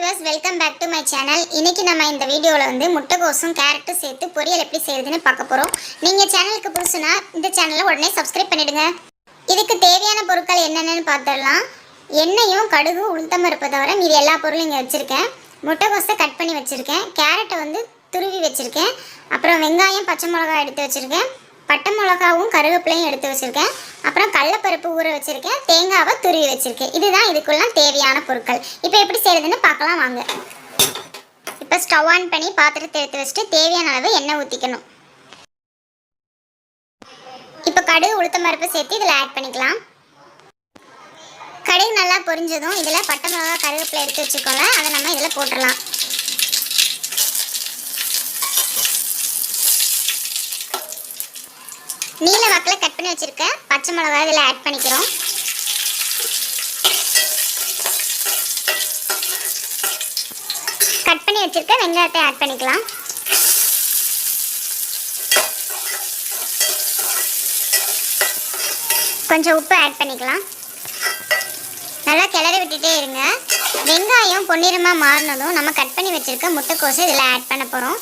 Viewers, welcome back to my channel. இன்னைக்கு நம்ம இந்த வீடியோவில் வந்து முட்டைகோசும் கேரட்டும் சேர்த்து பொரியல் எப்படி செய்யறதுன்னு பார்க்க போகிறோம். நீங்கள் சேனலுக்கு புதுசுனா இந்த சேனலை உடனே சப்ஸ்கிரைப் பண்ணிடுங்க. இதுக்கு தேவையான பொருட்கள் என்னென்னு பார்த்துடலாம். எண்ணெயும் கடுகு உளுத்தம்பருப்பை தவிர மீதி எல்லா பொருளும் இங்கே வச்சுருக்கேன். முட்டைகோஸை கட் பண்ணி வச்சுருக்கேன். கேரட்டை வந்து துருவி வச்சுருக்கேன். அப்புறம் வெங்காயம், பச்சை மிளகாய் எடுத்து வச்சுருக்கேன். பட்டை மிளகாவும் கருவேப்பிலையும் எடுத்து வச்சுருக்கேன். அப்புறம் கடலைப்பருப்பு ஊற வச்சுருக்கேன். தேங்காவை துருவி வச்சுருக்கேன். இதுதான் இதுக்குள்ளே தேவையான பொருட்கள். இப்போ எப்படி செய்கிறதுன்னு பார்க்கலாம் வாங்க. இப்போ ஸ்டவ் ஆன் பண்ணி பாத்திரத்தை எடுத்து வச்சுட்டு தேவையான அளவு எண்ணெய் ஊற்றிக்கணும். இப்போ கடுகு உளுத்தம்பருப்பு சேர்த்து இதில் ஆட் பண்ணிக்கலாம். கடுகு நல்லா பொரிஞ்சதும் இதில் பட்டை மிளகா கருவேப்பிலை எடுத்து வச்சுக்கோங்க. அதை நம்ம இதில் போட்டுடலாம். நீல வாக்கில் கட் பண்ணி வச்சுருக்க பச்சை மிளகாய் இதில் ஆட் பண்ணிக்கிறோம். கட் பண்ணி வச்சுருக்க வெங்காயத்தை ஆட் பண்ணிக்கலாம். கொஞ்சம் உப்பு ஆட் பண்ணிக்கலாம். நல்லா கிளறி விட்டுட்டே இருங்க. வெங்காயம் பொன்னிறமாக மாறினதும் நம்ம கட் பண்ணி வச்சுருக்க முட்டைக்கோஸை இதில் ஆட் பண்ண போகிறோம்.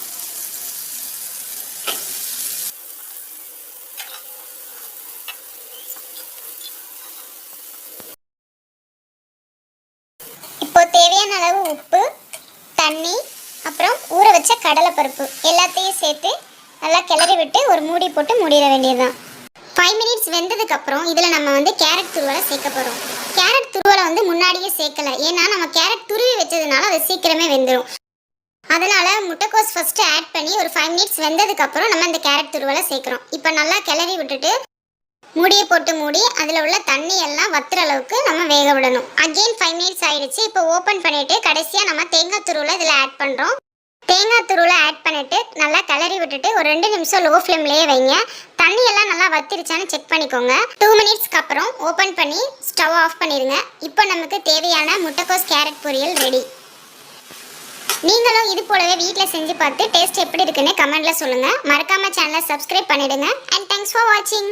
இப்போ தேவையான அளவு உப்பு, தண்ணி, அப்புறம் ஊற வச்ச கடலைப்பருப்பு எல்லாத்தையும் சேர்த்து நல்லா கிளறி விட்டு ஒரு மூடி போட்டு மூடிட வேண்டியதுதான். 5 மினிட்ஸ் வெந்ததுக்கப்புறம் இதில் நம்ம வந்து கேரட் துருவலை சேர்க்க போகிறோம். கேரட் துருவலை வந்து முன்னாடியே சேர்க்கலை, ஏன்னா நம்ம கேரட் துருவி வச்சதுனால அது சீக்கிரமே வெந்துடும். அதனால் முட்டைக்கோஸ் ஃபஸ்ட்டு ஆட் பண்ணி ஒரு 5 மினிட்ஸ் வெந்ததுக்கப்புறம் நம்ம இந்த கேரட் துருவலை சேர்க்குறோம். இப்போ நல்லா கிளறி விட்டுட்டு மூடியை போட்டு மூடி அதில் உள்ள தண்ணி எல்லாம் வத்துற அளவுக்கு நம்ம வேக விடணும். அகெயின் 5 மினிட்ஸ் ஆயிடுச்சு. இப்போ ஓப்பன் பண்ணிவிட்டு கடைசியாக நம்ம தேங்காய் துருவலை இதில் ஆட் பண்ணுறோம். தேங்காய் துருவலை ஆட் பண்ணிவிட்டு நல்லா கிளறி விட்டுட்டு ஒரு 2 நிமிஷம் லோ ஃப்ளேம்லேயே வைங்க. தண்ணி எல்லாம் நல்லா வத்திருச்சான்னு செக் பண்ணிக்கோங்க. 2 மினிட்ஸ்க்கு அப்புறம் ஓப்பன் பண்ணி ஸ்டவ் ஆஃப் பண்ணிடுங்க. இப்போ நமக்கு தேவையான முட்டைக்கோஸ் கேரட் பொரியல் ரெடி. நீங்களும் இது போலவே வீட்டில் செஞ்சு பார்த்து டேஸ்ட் எப்படி இருக்குன்னு கமெண்ட்டில் சொல்லுங்கள். மறக்காமல் சேனலை சப்ஸ்கிரைப் பண்ணிவிடுங்க. அண்ட் தேங்க்ஸ் ஃபார் வாட்சிங்.